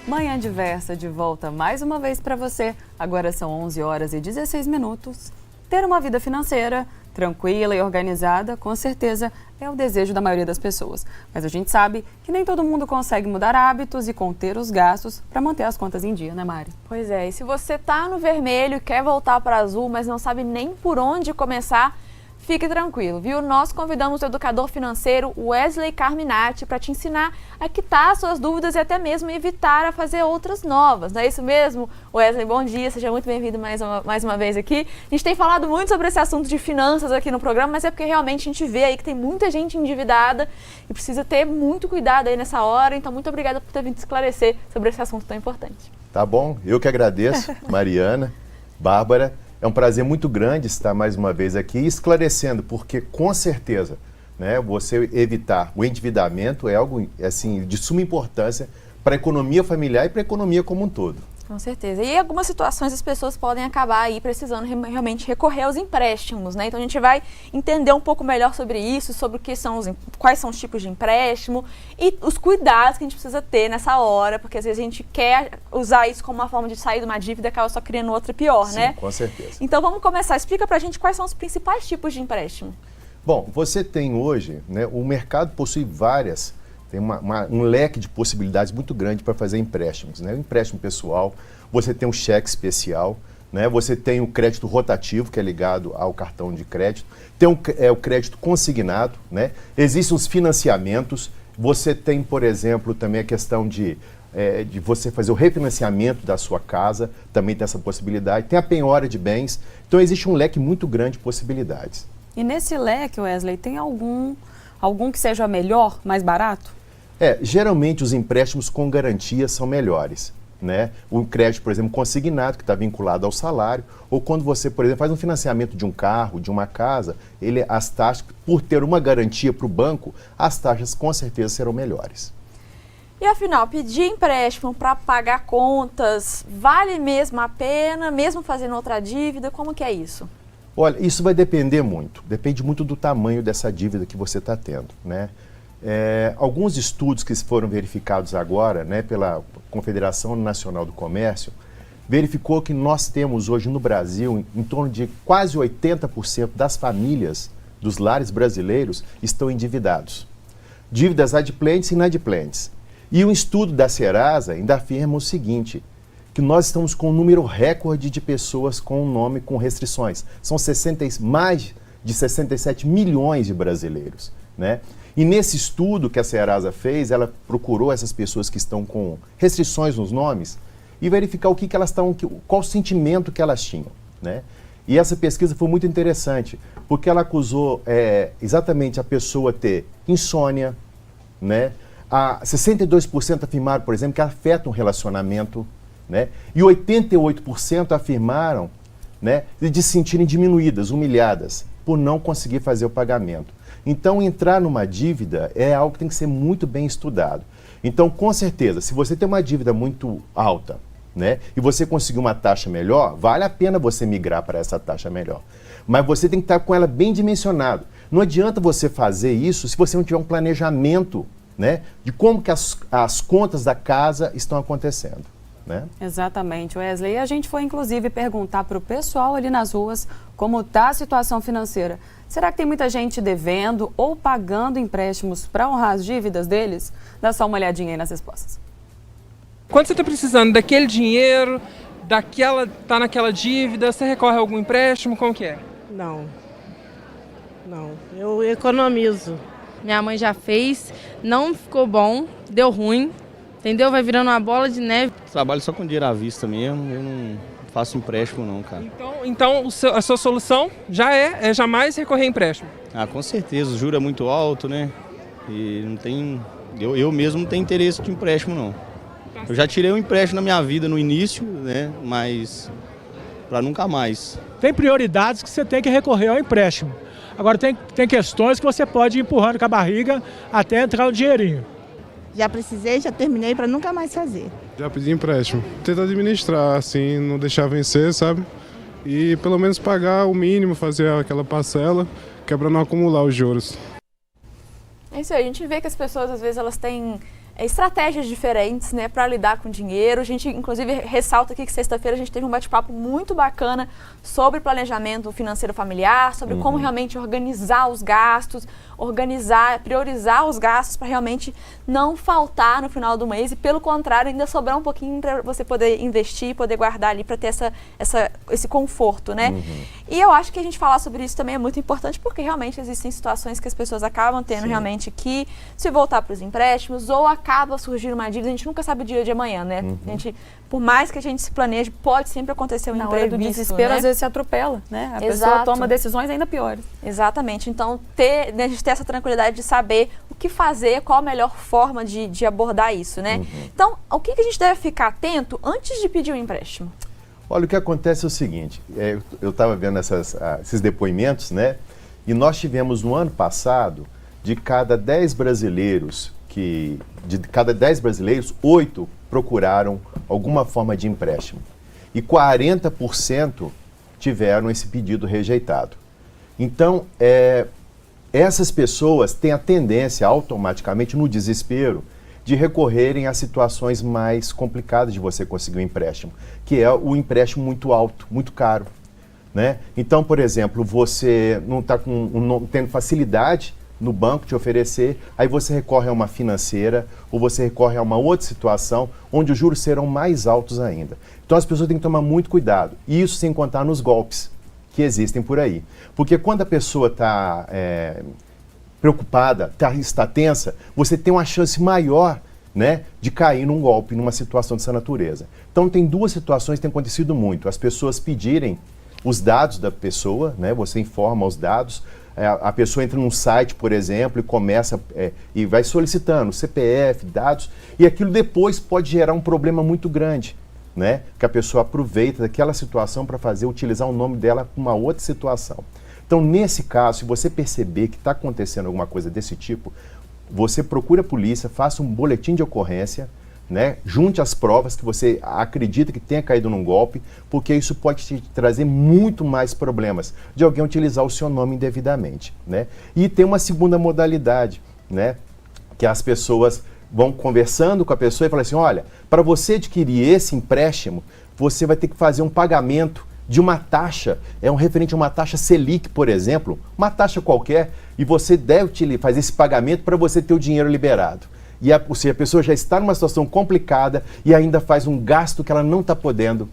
Manhã Diversa de volta mais uma vez para você. Agora são 11 horas e 16 minutos. Ter uma vida financeira tranquila e organizada, com certeza, é o desejo da maioria das pessoas. Mas a gente sabe que nem todo mundo consegue mudar hábitos e conter os gastos para manter as contas em dia, né, Mari? Pois é, e se você tá no vermelho e quer voltar para azul, mas não sabe nem por onde começar, fique tranquilo, viu? Nós convidamos o educador financeiro Wesley Carminati para te ensinar a quitar suas dúvidas e até mesmo evitar a fazer outras novas. Não é isso mesmo? Wesley, bom dia, seja muito bem-vindo mais uma vez aqui. A gente tem falado muito sobre esse assunto de finanças aqui no programa, mas é porque realmente a gente vê aí que tem muita gente endividada e precisa ter muito cuidado aí nessa hora. Então, muito obrigada por ter vindo esclarecer sobre esse assunto tão importante. Tá bom, eu que agradeço, Mariana, Bárbara. É um prazer muito grande estar mais uma vez aqui esclarecendo, porque com certeza, né, você evitar o endividamento é algo assim, de suma importância para a economia familiar e para a economia como um todo. Com certeza. E em algumas situações as pessoas podem acabar aí precisando realmente recorrer aos empréstimos, né? Então a gente vai entender um pouco melhor sobre isso, sobre o que são quais são os tipos de empréstimo e os cuidados que a gente precisa ter nessa hora, porque às vezes a gente quer usar isso como uma forma de sair de uma dívida, acaba só criando outra pior, Sim, né? Com certeza. Então vamos começar. Explica pra gente quais são os principais tipos de empréstimo. Bom, você tem hoje, né, o mercado possui várias. Tem um leque de possibilidades muito grande para fazer empréstimos, né? O empréstimo pessoal, você tem um cheque especial, né? Você tem o crédito rotativo, que é ligado ao cartão de crédito, tem o crédito consignado, né? Existem os financiamentos, você tem, por exemplo, também a questão de você fazer o refinanciamento da sua casa, também tem essa possibilidade, tem a penhora de bens, então existe um leque muito grande de possibilidades. E nesse leque, Wesley, tem algum que seja melhor, mais barato? Geralmente os empréstimos com garantia são melhores, né? O crédito, por exemplo, consignado, que está vinculado ao salário, ou quando você, por exemplo, faz um financiamento de um carro, de uma casa, as taxas, por ter uma garantia para o banco, as taxas com certeza serão melhores. E afinal, pedir empréstimo para pagar contas, vale mesmo a pena, mesmo fazendo outra dívida? Como que é isso? Olha, isso vai depender muito, depende muito do tamanho dessa dívida que você está tendo, né? Alguns estudos que foram verificados agora, né, pela Confederação Nacional do Comércio, verificou que nós temos hoje no Brasil em torno de quase 80% das famílias dos lares brasileiros estão endividados. Dívidas adimplentes e inadimplentes. E um estudo da Serasa ainda afirma o seguinte, que nós estamos com um número recorde de pessoas com o nome com restrições. São mais de 67 milhões de brasileiros, né? E nesse estudo que a Serasa fez, ela procurou essas pessoas que estão com restrições nos nomes e verificar o que elas estão, qual o sentimento que elas tinham, né? E essa pesquisa foi muito interessante, porque ela acusou exatamente a pessoa ter insônia, né? 62% afirmaram, por exemplo, que afeta um relacionamento, né? E 88% afirmaram, né, de se sentirem diminuídas, humilhadas, por não conseguir fazer o pagamento. Então, entrar numa dívida é algo que tem que ser muito bem estudado. Então, com certeza, se você tem uma dívida muito alta, né, e você conseguir uma taxa melhor, vale a pena você migrar para essa taxa melhor. Mas você tem que estar com ela bem dimensionado. Não adianta você fazer isso se você não tiver um planejamento, né, de como que as contas da casa estão acontecendo, né? Exatamente, Wesley. E a gente foi, inclusive, perguntar para o pessoal ali nas ruas como está a situação financeira. Será que tem muita gente devendo ou pagando empréstimos para honrar as dívidas deles? Dá só uma olhadinha aí nas respostas. Quando você está precisando daquele dinheiro, tá naquela dívida, você recorre a algum empréstimo? Como que é? Não, eu economizo. Minha mãe já fez, não ficou bom, deu ruim, entendeu? Vai virando uma bola de neve. Trabalho só com dinheiro à vista mesmo, eu não faço empréstimo não, cara. Então a sua solução já é jamais recorrer a empréstimo? Ah, com certeza, o juro é muito alto, né? E não tem, eu mesmo não tenho interesse de empréstimo não. Eu já tirei um empréstimo na minha vida no início, né? Mas para nunca mais. Tem prioridades que você tem que recorrer ao empréstimo. Agora tem questões que você pode ir empurrando com a barriga até entrar o dinheirinho. Já precisei, já terminei para nunca mais fazer. Já pedi empréstimo. Tenta administrar, assim, não deixar vencer, sabe? E pelo menos pagar o mínimo, fazer aquela parcela, que é para não acumular os juros. É isso aí, a gente vê que as pessoas às vezes elas têm estratégias diferentes, né, para lidar com dinheiro. A gente, inclusive, ressalta aqui que sexta-feira a gente teve um bate-papo muito bacana sobre planejamento financeiro familiar, sobre como realmente organizar os gastos, priorizar os gastos para realmente não faltar no final do mês e, pelo contrário, ainda sobrar um pouquinho para você poder investir, poder guardar ali para ter esse conforto, né? E eu acho que a gente falar sobre isso também é muito importante, porque realmente existem situações que as pessoas acabam tendo realmente que se voltar para os empréstimos ou acaba surgindo uma dívida, a gente nunca sabe o dia de amanhã, né? A gente, por mais que a gente se planeje, pode sempre acontecer um imprevisto, do desespero, né? Às vezes se atropela, né? A Exato. pessoa toma decisões ainda piores. Exatamente. Então, a gente ter essa tranquilidade de saber o que fazer, qual a melhor forma de abordar isso, né? Então, o que a gente deve ficar atento antes de pedir um empréstimo? Olha, o que acontece é o seguinte, eu estava vendo esses depoimentos, né? E nós tivemos no ano passado, de cada 10 brasileiros, 8 procuraram alguma forma de empréstimo. E 40% tiveram esse pedido rejeitado. Então, essas pessoas têm a tendência, automaticamente, no desespero, de recorrerem a situações mais complicadas de você conseguir um empréstimo, que é o empréstimo muito alto, muito caro, né? Então, por exemplo, você não está tendo facilidade no banco te oferecer, aí você recorre a uma financeira ou você recorre a uma outra situação onde os juros serão mais altos ainda. Então, as pessoas têm que tomar muito cuidado, e isso sem contar nos golpes que existem por aí. Porque quando a pessoa está preocupada, está tensa, você tem uma chance maior, né, de cair num golpe, numa situação dessa natureza. Então, tem duas situações que têm acontecido muito. As pessoas pedirem os dados da pessoa, né, você informa os dados, a pessoa entra num site, por exemplo, e começa e vai solicitando CPF, dados, e aquilo depois pode gerar um problema muito grande, né, que a pessoa aproveita daquela situação para utilizar o nome dela para uma outra situação. Então, nesse caso, se você perceber que está acontecendo alguma coisa desse tipo, você procura a polícia, faça um boletim de ocorrência, né? Junte as provas que você acredita que tenha caído num golpe, porque isso pode te trazer muito mais problemas de alguém utilizar o seu nome indevidamente, né? E tem uma segunda modalidade, né? Que as pessoas vão conversando com a pessoa e falam assim, olha, para você adquirir esse empréstimo, você vai ter que fazer um pagamento de uma taxa, referente a uma taxa Selic, por exemplo, uma taxa qualquer, e você deve fazer esse pagamento para você ter o dinheiro liberado. E a pessoa já está numa situação complicada e ainda faz um gasto que ela não está podendo.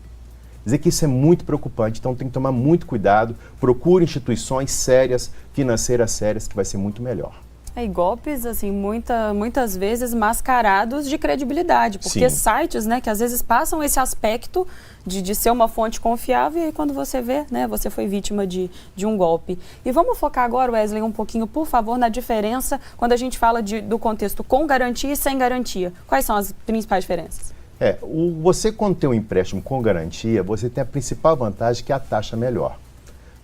Dizer que isso é muito preocupante, então tem que tomar muito cuidado, procure instituições sérias, financeiras sérias, que vai ser muito melhor. E golpes, assim, muitas vezes mascarados de credibilidade, porque sites, né, que às vezes passam esse aspecto de ser uma fonte confiável e aí quando você vê, né, você foi vítima de um golpe. E vamos focar agora, Wesley, um pouquinho, por favor, na diferença quando a gente fala do contexto com garantia e sem garantia. Quais são as principais diferenças? Você quando tem um empréstimo com garantia, você tem a principal vantagem que é a taxa melhor.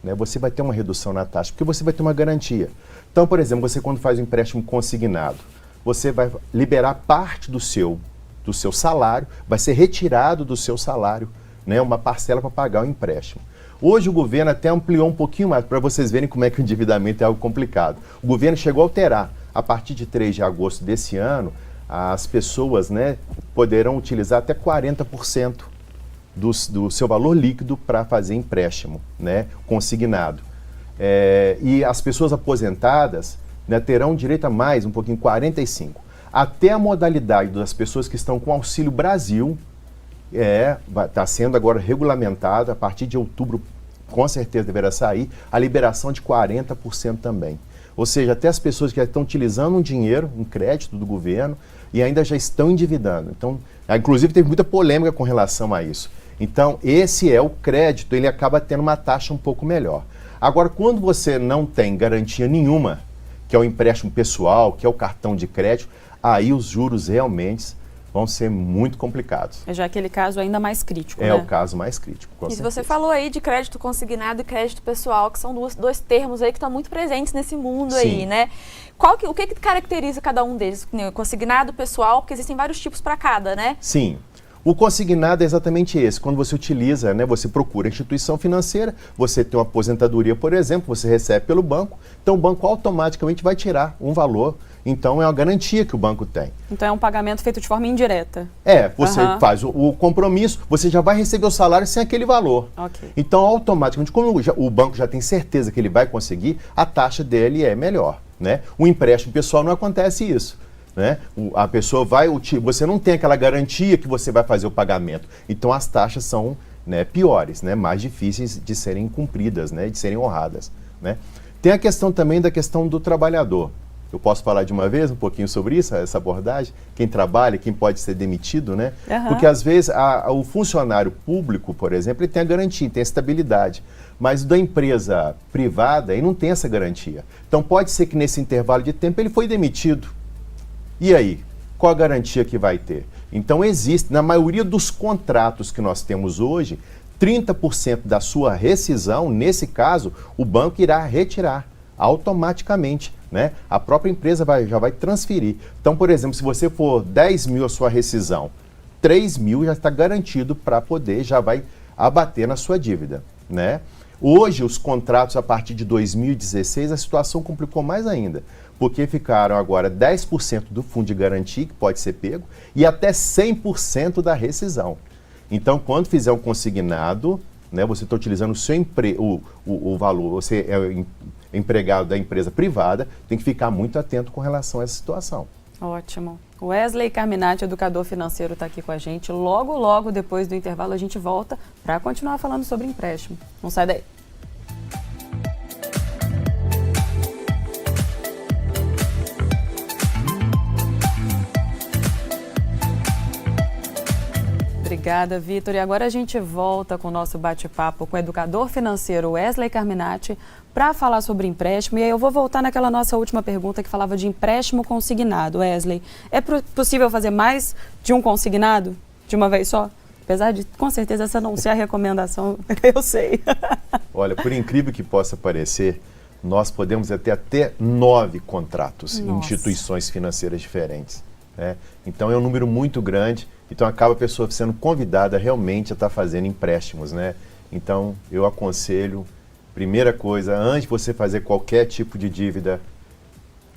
Né? Você vai ter uma redução na taxa, porque você vai ter uma garantia. Então, por exemplo, você quando faz um empréstimo consignado, você vai liberar parte do seu salário, vai ser retirado do seu salário, né, uma parcela para pagar o empréstimo. Hoje o governo até ampliou um pouquinho mais, para vocês verem como é que o endividamento é algo complicado. O governo chegou a alterar, a partir de 3 de agosto desse ano, as pessoas, né, poderão utilizar até 40% do seu valor líquido para fazer empréstimo, né, consignado. E as pessoas aposentadas, né, terão direito a mais, um pouquinho, 45%. Até a modalidade das pessoas que estão com Auxílio Brasil está sendo agora regulamentada, a partir de outubro, com certeza deverá sair, a liberação de 40% também. Ou seja, até as pessoas que já estão utilizando um dinheiro, um crédito do governo, e ainda já estão endividando. Então, inclusive, teve muita polêmica com relação a isso. Então, esse é o crédito, ele acaba tendo uma taxa um pouco melhor. Agora, quando você não tem garantia nenhuma, que é o empréstimo pessoal, que é o cartão de crédito, aí os juros realmente vão ser muito complicados. É já aquele caso ainda mais crítico, né? É o caso mais crítico, com certeza. Você falou aí de crédito consignado e crédito pessoal, que são dois termos aí que estão muito presentes nesse mundo aí, né? O que caracteriza cada um deles? Consignado, pessoal, porque existem vários tipos para cada, né? Sim. O consignado é exatamente esse, quando você utiliza, né, você procura a instituição financeira, você tem uma aposentadoria, por exemplo, você recebe pelo banco, então o banco automaticamente vai tirar um valor Então é uma garantia que o banco tem. Então é um pagamento feito de forma indireta. Você faz o compromisso, você já vai receber o salário sem aquele valor. Ok. Então, automaticamente, como o banco já tem certeza que ele vai conseguir, a taxa dele é melhor, né? O empréstimo pessoal não acontece isso, né? A pessoa você não tem aquela garantia que você vai fazer o pagamento. Então, as taxas são, né, piores, né? Mais difíceis de serem cumpridas, né? De serem honradas, né? Tem a questão também da questão do trabalhador. Eu posso falar de uma vez um pouquinho sobre isso, essa abordagem? Quem trabalha, quem pode ser demitido, né? Porque às vezes o funcionário público, por exemplo, ele tem a garantia, tem a estabilidade. Mas da empresa privada, ele não tem essa garantia. Então pode ser que nesse intervalo de tempo ele foi demitido. E aí? Qual a garantia que vai ter? Então existe, na maioria dos contratos que nós temos hoje, 30% da sua rescisão, nesse caso, o banco irá retirar automaticamente, né? A própria empresa já vai transferir. Então, por exemplo, se você for 10 mil a sua rescisão, 3 mil já está garantido para poder, já vai abater na sua dívida, né? Hoje, os contratos a partir de 2016, a situação complicou mais ainda, porque ficaram agora 10% do fundo de garantia, que pode ser pego, e até 100% da rescisão. Então, quando fizer um consignado, né, você está utilizando o seu o valor, você é empregado da empresa privada, tem que ficar muito atento com relação a essa situação. Ótimo. Wesley Carminati, educador financeiro, está aqui com a gente. Logo depois do intervalo, a gente volta para continuar falando sobre empréstimo. Não sai daí. Obrigada, Vitor. E agora a gente volta com o nosso bate-papo com o educador financeiro Wesley Carminati para falar sobre empréstimo. E aí eu vou voltar naquela nossa última pergunta que falava de empréstimo consignado. Wesley, é possível fazer mais de um consignado de uma vez só? Apesar de, com certeza, essa não ser a recomendação, eu sei. Olha, por incrível que possa parecer, nós podemos ter até 9 contratos em instituições financeiras diferentes, né? Então é um número muito grande. Então acaba a pessoa sendo convidada realmente a estar fazendo empréstimos, né? Então eu aconselho, primeira coisa, antes de você fazer qualquer tipo de dívida,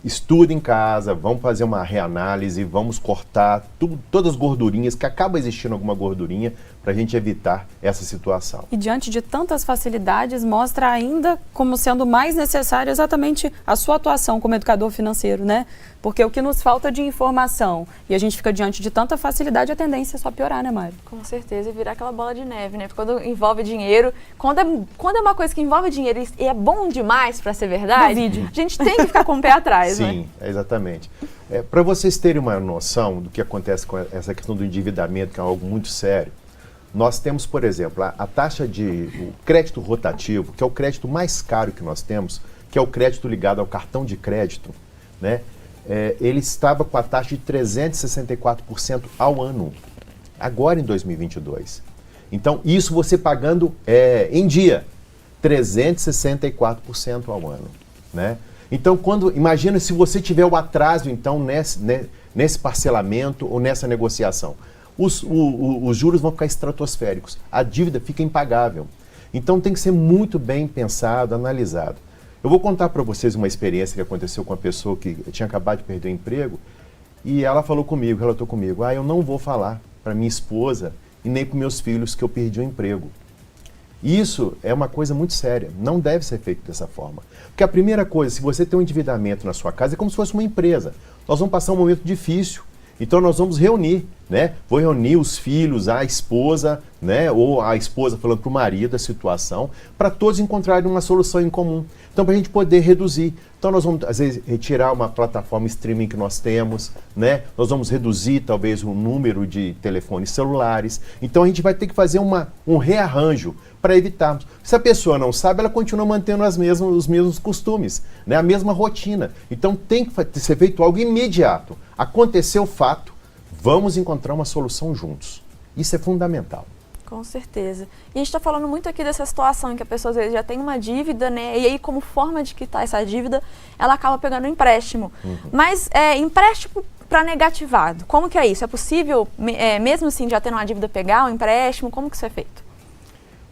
estude em casa, vamos fazer uma reanálise, vamos cortar todas as gordurinhas, que acaba existindo alguma gordurinha, para a gente evitar essa situação. E diante de tantas facilidades, mostra ainda como sendo mais necessário exatamente a sua atuação como educador financeiro, né? Porque o que nos falta de informação e a gente fica diante de tanta facilidade, a tendência é só piorar, né, Mari? Com certeza, e virar aquela bola de neve, né? Porque quando envolve dinheiro, quando é uma coisa que envolve dinheiro e é bom demais para ser verdade, a gente tem que ficar com o pé atrás, né? Sim, exatamente. Para vocês terem uma noção do que acontece com essa questão do endividamento, que é algo muito sério, nós temos, por exemplo, a taxa o crédito rotativo, que é o crédito mais caro que nós temos, que é o crédito ligado ao cartão de crédito, né? Ele estava com a taxa de 364% ao ano, agora em 2022. Então, isso você pagando em dia, 364% ao ano, né? Então, imagina se você tiver o atraso, então, nesse parcelamento ou nessa negociação. Os juros vão ficar estratosféricos, a dívida fica impagável. Então tem que ser muito bem pensado, analisado. Eu vou contar para vocês uma experiência que aconteceu com uma pessoa que tinha acabado de perder o emprego e ela relatou comigo, eu não vou falar para minha esposa e nem para meus filhos que eu perdi o emprego. Isso é uma coisa muito séria, não deve ser feito dessa forma. Porque a primeira coisa, se você tem um endividamento na sua casa, é como se fosse uma empresa. Nós vamos passar um momento difícil. Então nós vamos reunir, né? Vou reunir os filhos, a esposa, né? Ou a esposa falando para o marido a situação, para todos encontrarem uma solução em comum. Então, para a gente poder reduzir. Então, nós vamos, às vezes, retirar uma plataforma streaming que nós temos, né? Nós vamos reduzir, talvez, o número de telefones celulares. Então, a gente vai ter que fazer um rearranjo para evitarmos. Se a pessoa não sabe, ela continua mantendo os mesmos costumes, né? A mesma rotina. Então, tem que ser feito algo imediato. Aconteceu o fato, vamos encontrar uma solução juntos. Isso é fundamental. Com certeza. E a gente está falando muito aqui dessa situação em que a pessoa às vezes já tem uma dívida, né? E aí, como forma de quitar essa dívida, ela acaba pegando um empréstimo. Mas empréstimo para negativado, como que é isso? É possível, mesmo assim, já tendo uma dívida, pegar um empréstimo? Como que isso é feito?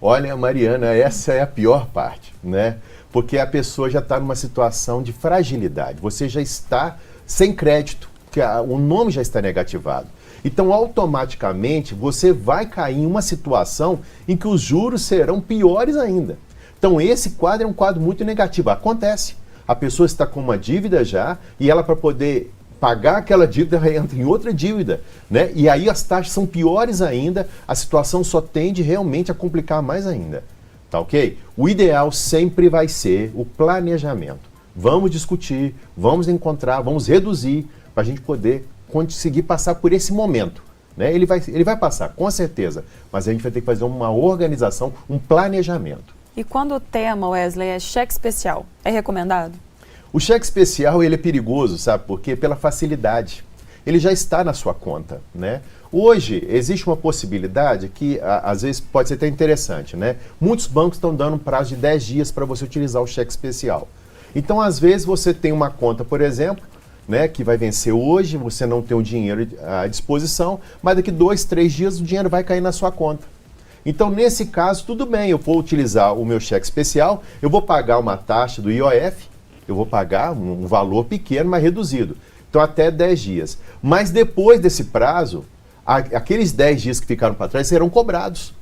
Olha, Mariana, essa é a pior parte, né? Porque a pessoa já está numa situação de fragilidade. Você já está sem crédito, que o nome já está negativado. Então, automaticamente, você vai cair em uma situação em que os juros serão piores ainda. Então, esse quadro é um quadro muito negativo. Acontece. A pessoa está com uma dívida já e ela, para poder pagar aquela dívida, entra em outra dívida, né? E aí as taxas são piores ainda, a situação só tende realmente a complicar mais ainda. Tá ok? O ideal sempre vai ser o planejamento. Vamos discutir, vamos encontrar, vamos reduzir para a gente poder conseguir passar por esse momento. Né? Ele vai passar, com certeza, mas a gente vai ter que fazer uma organização, um planejamento. E quando o tema, Wesley, é cheque especial, é recomendado? O cheque especial ele é perigoso, sabe por quê? Pela facilidade. Ele já está na sua conta, né? Hoje, existe uma possibilidade que, às vezes, pode ser até interessante, né? Muitos bancos estão dando um prazo de 10 dias para você utilizar o cheque especial. Então, às vezes, você tem uma conta, por exemplo, né, que vai vencer hoje, você não tem o dinheiro à disposição, mas daqui 2, 3 dias o dinheiro vai cair na sua conta. Então, nesse caso, tudo bem, eu vou utilizar o meu cheque especial, eu vou pagar uma taxa do IOF, eu vou pagar um valor pequeno, mas reduzido. Então, até 10 dias. Mas depois desse prazo, aqueles 10 dias que ficaram para trás serão cobrados.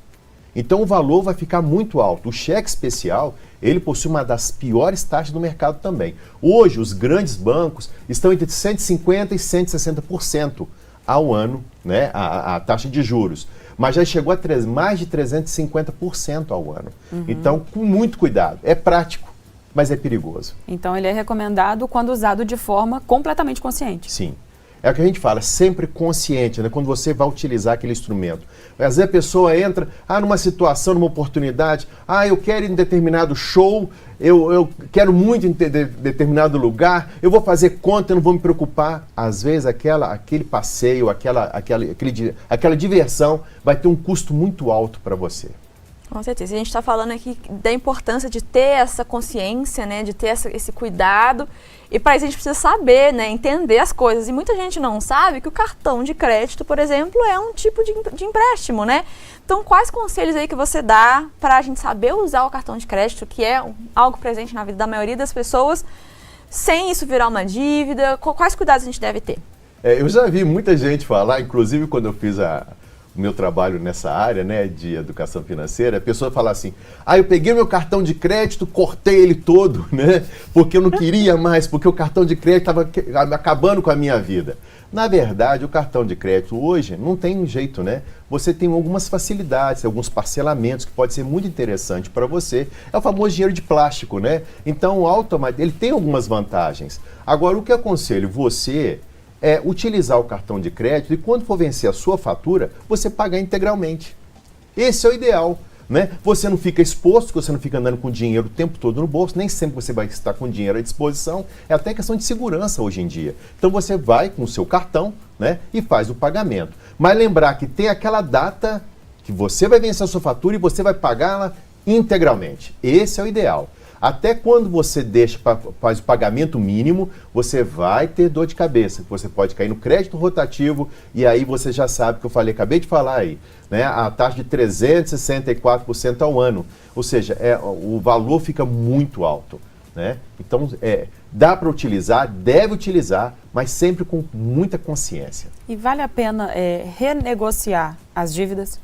Então, o valor vai ficar muito alto. O cheque especial, ele possui uma das piores taxas do mercado também. Hoje, os grandes bancos estão entre 150% e 160% ao ano, né, a taxa de juros. Mas já chegou a mais de 350% ao ano. Então, com muito cuidado. É prático, mas é perigoso. Então, ele é recomendado quando usado de forma completamente consciente. Sim. É o que a gente fala, sempre consciente, né? Quando você vai utilizar aquele instrumento. Às vezes a pessoa entra, numa situação, numa oportunidade, eu quero ir em determinado show, eu quero muito em determinado lugar, eu vou fazer conta, eu não vou me preocupar. Às vezes aquele passeio, aquela diversão vai ter um custo muito alto para você. Com certeza. A gente está falando aqui da importância de ter essa consciência, né, de ter esse cuidado. E para isso a gente precisa saber, né, entender as coisas. E muita gente não sabe que o cartão de crédito, por exemplo, é um tipo de empréstimo, né? Então, quais conselhos aí que você dá para a gente saber usar o cartão de crédito, que é algo presente na vida da maioria das pessoas, sem isso virar uma dívida? Quais cuidados a gente deve ter? Eu já vi muita gente falar, inclusive quando eu fiz o meu trabalho nessa área, né, de educação financeira, a pessoa fala assim, eu peguei meu cartão de crédito, cortei ele todo, né, porque eu não queria mais, porque o cartão de crédito estava acabando com a minha vida. Na verdade, o cartão de crédito hoje não tem jeito, né? Você tem algumas facilidades, alguns parcelamentos que pode ser muito interessante para você. É o famoso dinheiro de plástico, né? Então, ele tem algumas vantagens. Agora, o que eu aconselho você é utilizar o cartão de crédito e quando for vencer a sua fatura, você pagar integralmente. Esse é o ideal, né? Você não fica exposto, você não fica andando com dinheiro o tempo todo no bolso, nem sempre você vai estar com dinheiro à disposição, é até questão de segurança hoje em dia. Então você vai com o seu cartão, né, e faz o pagamento. Mas lembrar que tem aquela data que você vai vencer a sua fatura e você vai pagá-la integralmente. Esse é o ideal. Até quando você faz o pagamento mínimo, você vai ter dor de cabeça. Você pode cair no crédito rotativo e aí você já sabe que eu acabei de falar aí, né? A taxa de 364% ao ano. Ou seja, o valor fica muito alto, né? Então, dá para utilizar, deve utilizar, mas sempre com muita consciência. E vale a pena renegociar as dívidas?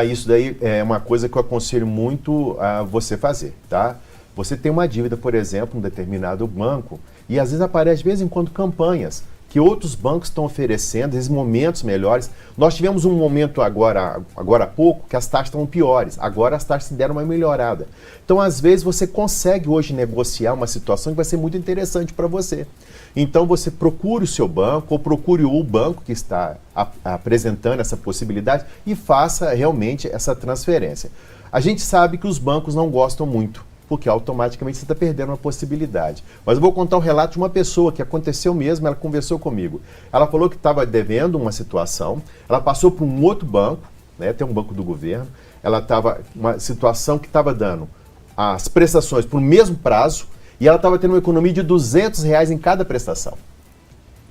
Isso daí é uma coisa que eu aconselho muito a você fazer, tá? Você tem uma dívida, por exemplo, em um determinado banco, e às vezes aparece de vez em quando campanhas que outros bancos estão oferecendo, esses momentos melhores. Nós tivemos um momento agora há pouco que as taxas estavam piores, agora as taxas deram uma melhorada. Então, às vezes, você consegue hoje negociar uma situação que vai ser muito interessante para você. Então, você procure o seu banco ou procure o banco que está apresentando essa possibilidade e faça realmente essa transferência. A gente sabe que os bancos não gostam muito, porque automaticamente você está perdendo uma possibilidade. Mas eu vou contar um relato de uma pessoa que aconteceu mesmo, ela conversou comigo. Ela falou que estava devendo uma situação, ela passou por um outro banco, né, tem um banco do governo, ela estava uma situação que estava dando as prestações por mesmo prazo, e ela estava tendo uma economia de R$200 em cada prestação.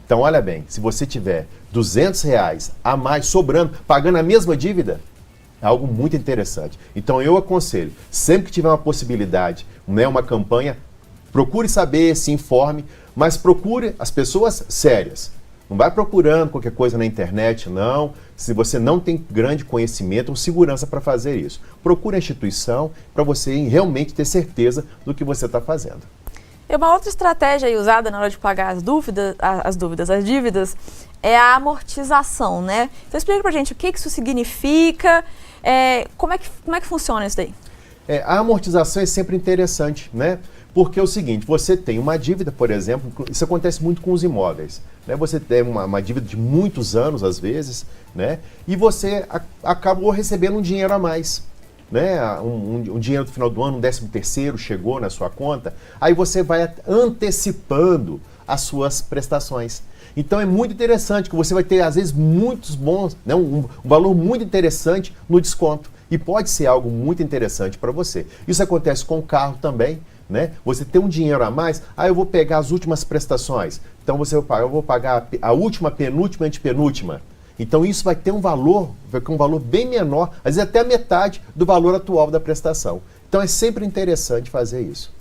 Então, olha bem, se você tiver R$200 a mais sobrando, pagando a mesma dívida, é algo muito interessante. Então, eu aconselho, sempre que tiver uma possibilidade, né, uma campanha, Procure saber, se informe, mas procure as pessoas sérias. Não vai procurando qualquer coisa na internet, não. Se você não tem grande conhecimento ou segurança para fazer isso. Procure a instituição para você realmente ter certeza do que você está fazendo. E uma outra estratégia aí usada na hora de pagar as dívidas, é a amortização, né? Então explica pra gente o que isso significa, como é que funciona isso daí? A amortização é sempre interessante, né? Porque é o seguinte, você tem uma dívida, por exemplo, isso acontece muito com os imóveis, né? Você tem uma dívida de muitos anos, às vezes, né? E você acabou recebendo um dinheiro a mais, né? Um dinheiro do final do ano, um 13º chegou na sua conta, aí você vai antecipando as suas prestações. Então é muito interessante que você vai ter, às vezes, muitos bons, né? um valor muito interessante no desconto. E pode ser algo muito interessante para você. Isso acontece com o carro também, né? Você tem um dinheiro a mais, eu vou pegar as últimas prestações. Então eu vou pagar a última, penúltima e antepenúltima. Então isso vai ter um valor bem menor, às vezes até a metade do valor atual da prestação. Então é sempre interessante fazer isso.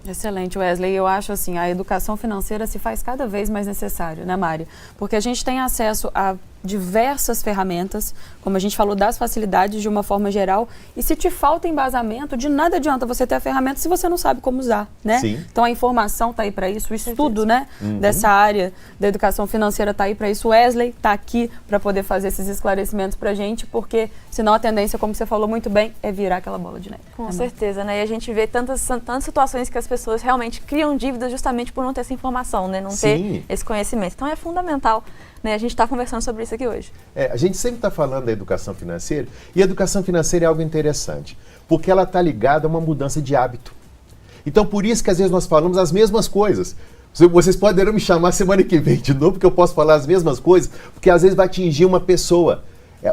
Excelente, Wesley. Eu acho assim, a educação financeira se faz cada vez mais necessária, né, Mari? Porque a gente tem acesso a diversas ferramentas, como a gente falou, das facilidades de uma forma geral, e se te falta embasamento, de nada adianta você ter a ferramenta se você não sabe como usar, né? Sim. Então a informação está aí para isso, o estudo, né, dessa área da educação financeira está aí para isso. O Wesley está aqui para poder fazer esses esclarecimentos para a gente, porque senão a tendência, como você falou muito bem, é virar aquela bola de neve. Com certeza, né? E a gente vê tantas situações que as pessoas realmente criam dívidas justamente por não ter essa informação, né? Não ter esse conhecimento. Então é fundamental, né? A gente está conversando sobre isso aqui hoje. A gente sempre está falando da educação financeira, e a educação financeira é algo interessante, porque ela está ligada a uma mudança de hábito. Então, por isso que às vezes nós falamos as mesmas coisas. Vocês poderão me chamar semana que vem de novo, porque eu posso falar as mesmas coisas, porque às vezes vai atingir uma pessoa.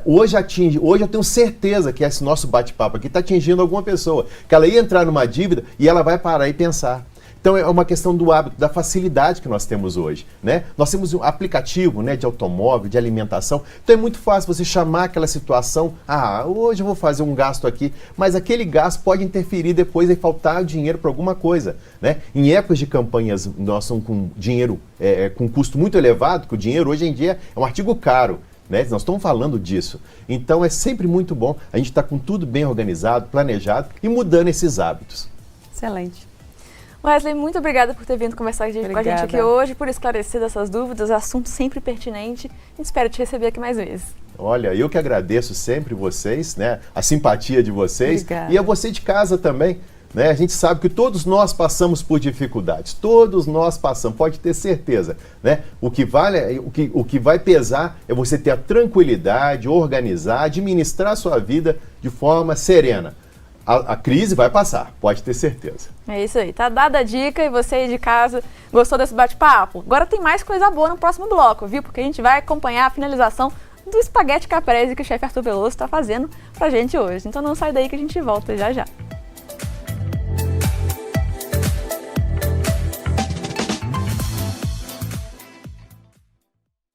Hoje eu tenho certeza que esse nosso bate-papo aqui está atingindo alguma pessoa, que ela ia entrar numa dívida e ela vai parar e pensar. Então é uma questão do hábito, da facilidade que nós temos hoje, né? Nós temos um aplicativo, né, de automóvel, de alimentação, então é muito fácil você chamar aquela situação, hoje eu vou fazer um gasto aqui, mas aquele gasto pode interferir depois e faltar dinheiro para alguma coisa, né? Em épocas de campanhas, nós estamos com dinheiro com custo muito elevado, que o dinheiro hoje em dia é um artigo caro, né? Nós estamos falando disso. Então é sempre muito bom a gente estar com tudo bem organizado, planejado e mudando esses hábitos. Excelente. Wesley, muito obrigada por ter vindo conversar com a gente aqui hoje, por esclarecer essas dúvidas, assunto sempre pertinente. Espero te receber aqui mais vezes. Olha, eu que agradeço sempre vocês, né? A simpatia de vocês. Obrigada. E a você de casa também. Né? A gente sabe que todos nós passamos por dificuldades, todos nós passamos, pode ter certeza. Né? O que vai pesar é você ter a tranquilidade, organizar, administrar a sua vida de forma serena. A crise vai passar, pode ter certeza. É isso aí, tá dada a dica. E você aí de casa gostou desse bate-papo? Agora tem mais coisa boa no próximo bloco, viu? Porque a gente vai acompanhar a finalização do espaguete caprese que o chefe Arthur Veloso está fazendo pra gente hoje. Então não sai daí que a gente volta já já.